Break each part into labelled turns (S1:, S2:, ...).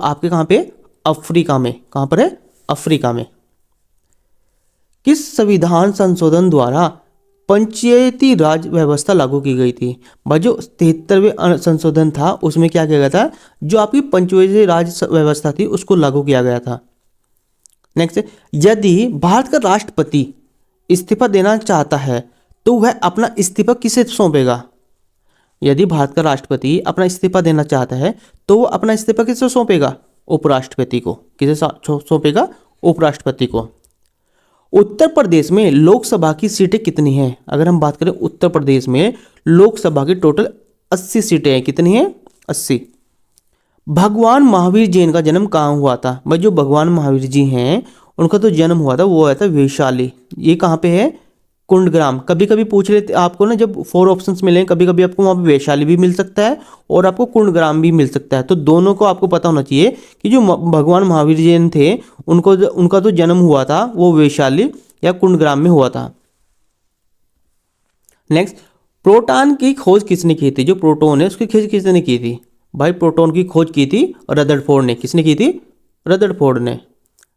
S1: आपके कहाँ पे, अफ्रीका में। कहाँ पर है, अफ्रीका में। किस संविधान संशोधन द्वारा पंचायती राज व्यवस्था लागू की गई थी? भाई जो 73वें संशोधन था उसमें क्या किया गया था, जो आपकी पंचायती राज व्यवस्था थी उसको लागू किया गया था। नेक्स्ट, यदि भारत का राष्ट्रपति इस्तीफा देना चाहता है तो वह अपना इस्तीफा किसे सौंपेगा? यदि भारत का राष्ट्रपति अपना इस्तीफा देना चाहता है तो वो अपना इस्तीफा किसे सौंपेगा? उपराष्ट्रपति को। किसे सौंपेगा? उपराष्ट्रपति को। उत्तर प्रदेश में लोकसभा की सीटें कितनी हैं? अगर हम बात करें उत्तर प्रदेश में लोकसभा की टोटल 80 सीटें हैं। कितनी हैं? 80। भगवान महावीर जैन का जन्म कहाँ हुआ था? भाई जो भगवान महावीर जी हैं उनका तो जन्म हुआ था, वो हुआ था वैशाली। ये कहाँ पे है? कुंडग्राम। कभी कभी पूछ लेते आपको ना, जब 4 ऑप्शंस मिले, कभी कभी आपको वहाँ पे वैशाली भी मिल सकता है और आपको कुंडग्राम भी मिल सकता है। तो दोनों को आपको पता होना चाहिए कि जो भगवान महावीर जैन थे उनका तो जन्म हुआ था वो वैशाली या कुंडग्राम में हुआ था। नेक्स्ट, प्रोटॉन की खोज किसने की थी? जो प्रोटॉन है उसकी खोज किसने की थी? भाई प्रोटॉन की खोज की थी रदरफोर्ड ने। किसने की थी? रदरफोर्ड ने।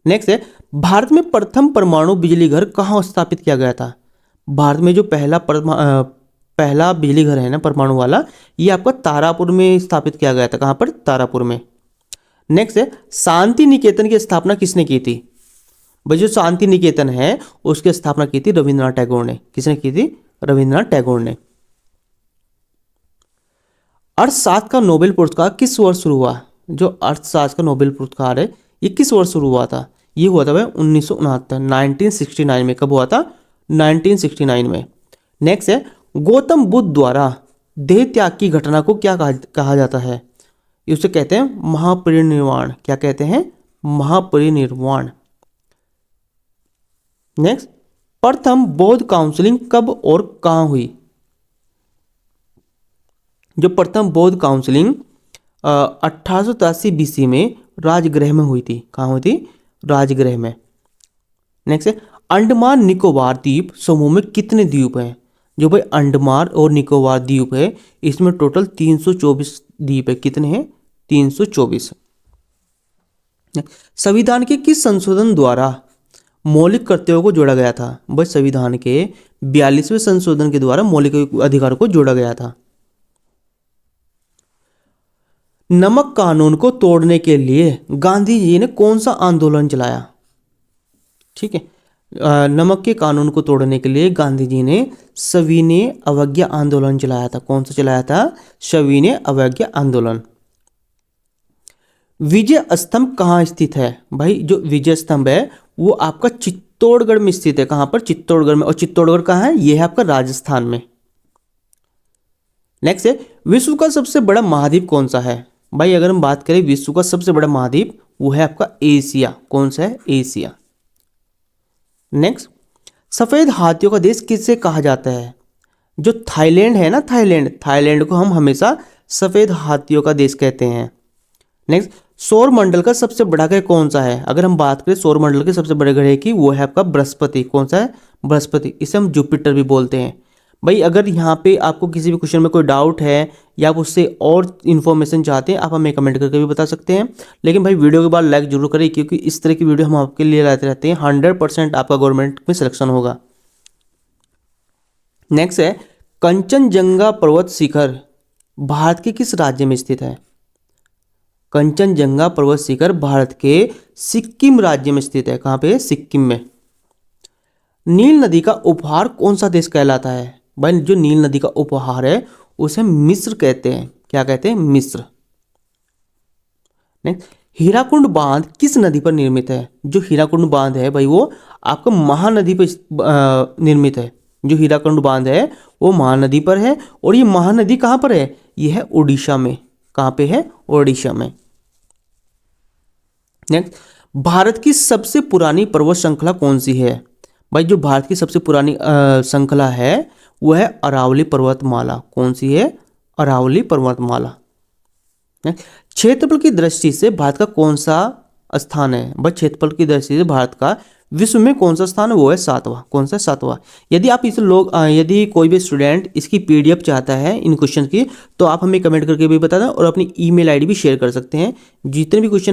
S1: नेक्स्ट है, भारत में प्रथम परमाणु बिजली घर कहाँ स्थापित किया गया था? भारत में जो पहला बिजली घर है ना परमाणु वाला, ये आपका तारापुर में स्थापित किया गया था। कहाँ पर? तारापुर में। नेक्स्ट है, शांति निकेतन की स्थापना किसने की थी? भाई जो शांति निकेतन है उसकी स्थापना की थी रविंद्रनाथ टैगोर ने। किसने की थी? रविंद्रनाथ टैगोर ने। अर्थशास्त्र का नोबेल पुरस्कार किस वर्ष शुरू हुआ? जो अर्थशास्त्र का नोबेल पुरस्कार है ये किस वर्ष शुरू हुआ था? ये हुआ था भाई 1969 में। कब हुआ था? 1969 में। नेक्स्ट है, गौतम बुद्ध द्वारा देह त्याग की घटना को क्या कहा जाता है? उसे कहते हैं महापरिनिर्वाण। क्या कहते हैं? महापरिनिर्वाण। नेक्स्ट, प्रथम बौद्ध काउंसिलिंग कब और कहां हुई? जो प्रथम बौद्ध काउंसिलिंग 1883 BC में राजगृह में हुई थी। कहाँ हुई थी? राजगृह में। नेक्स्ट है, अंडमान निकोबार द्वीप समूह में कितने द्वीप हैं? जो भाई अंडमान और निकोबार द्वीप है इसमें टोटल 324 द्वीप है। कितने हैं? 324। संविधान के किस संशोधन द्वारा मौलिक कर्तव्यों को जोड़ा गया था? भाई संविधान के 42वें संशोधन के द्वारा मौलिक अधिकारों को जोड़ा गया था। नमक कानून को तोड़ने के लिए गांधी जी ने कौन सा आंदोलन चलाया? ठीक है, नमक के कानून को तोड़ने के लिए गांधी जी ने सविनय अवज्ञा आंदोलन चलाया था। कौन सा चलाया था? सविनय अवज्ञा आंदोलन। विजय स्तंभ कहाँ स्थित है? भाई जो विजय स्तंभ है वो आपका चित्तौड़गढ़ में स्थित है। कहाँ पर? चित्तौड़गढ़ में। और चित्तौड़गढ़ कहाँ है? ये है आपका राजस्थान में। नेक्स्ट है, विश्व का सबसे बड़ा महाद्वीप कौन सा है? भाई अगर हम बात करें विश्व का सबसे बड़ा महाद्वीप वो है आपका एशिया। कौन सा है? एशिया। नेक्स्ट, सफेद हाथियों का देश किसे कहा जाता है? जो थाईलैंड है ना, थाईलैंड को हम हमेशा सफेद हाथियों का देश कहते हैं। नेक्स्ट, सौर मंडल का सबसे बड़ा ग्रह कौन सा है? अगर हम बात करें सौर मंडल के सबसे बड़े ग्रह की, वो है आपका बृहस्पति। कौन सा है? बृहस्पति। इसे हम जुपिटर भी बोलते हैं। भाई अगर यहाँ पे आपको किसी भी क्वेश्चन में कोई डाउट है या आप उससे और इन्फॉर्मेशन चाहते हैं आप हमें कमेंट करके भी बता सकते हैं। लेकिन भाई वीडियो के बाद लाइक जरूर करें क्योंकि इस तरह की वीडियो हम आपके लिए लाते रहते हैं। 100% आपका गवर्नमेंट में सिलेक्शन होगा। नेक्स्ट है, कंचनजंगा पर्वत शिखर भारत के किस राज्य में स्थित है? कंचनजंगा पर्वत शिखर भारत के सिक्किम राज्य में स्थित है। कहाँ पे? सिक्किम में। नील नदी का उपहार कौन सा देश कहलाता है? भाई जो नील नदी का उपहार है उसे मिस्र कहते हैं। क्या कहते हैं? मिस्र। नेक्स्ट, हीराकुंड बांध किस नदी पर निर्मित है? जो हीराकुंड बांध है भाई वो आपका महानदी पर निर्मित है। जो हीराकुंड बांध है वो महानदी पर है। और ये महानदी कहाँ पर है? ये है उड़ीसा में। कहाँ पे है? उड़ीसा में। नेक्स्ट, भारत की सबसे पुरानी पर्वत श्रृंखला कौन सी है? भाई जो भारत की सबसे पुरानी श्रृंखला है वो है अरावली पर्वतमाला। कौन सी है? अरावली पर्वतमाला। क्षेत्रफल की दृष्टि से भारत का कौन सा स्थान है? भाई क्षेत्रफल की दृष्टि से भारत का विश्व में कौन सा स्थान है? वो है 7वां। कौन सा? 7वां। यदि आप इस यदि कोई भी स्टूडेंट इसकी PDF चाहता है इन क्वेश्चन की तो आप हमें कमेंट करके भी बता दें और अपनी email ID भी शेयर कर सकते हैं। जितने भी क्वेश्चन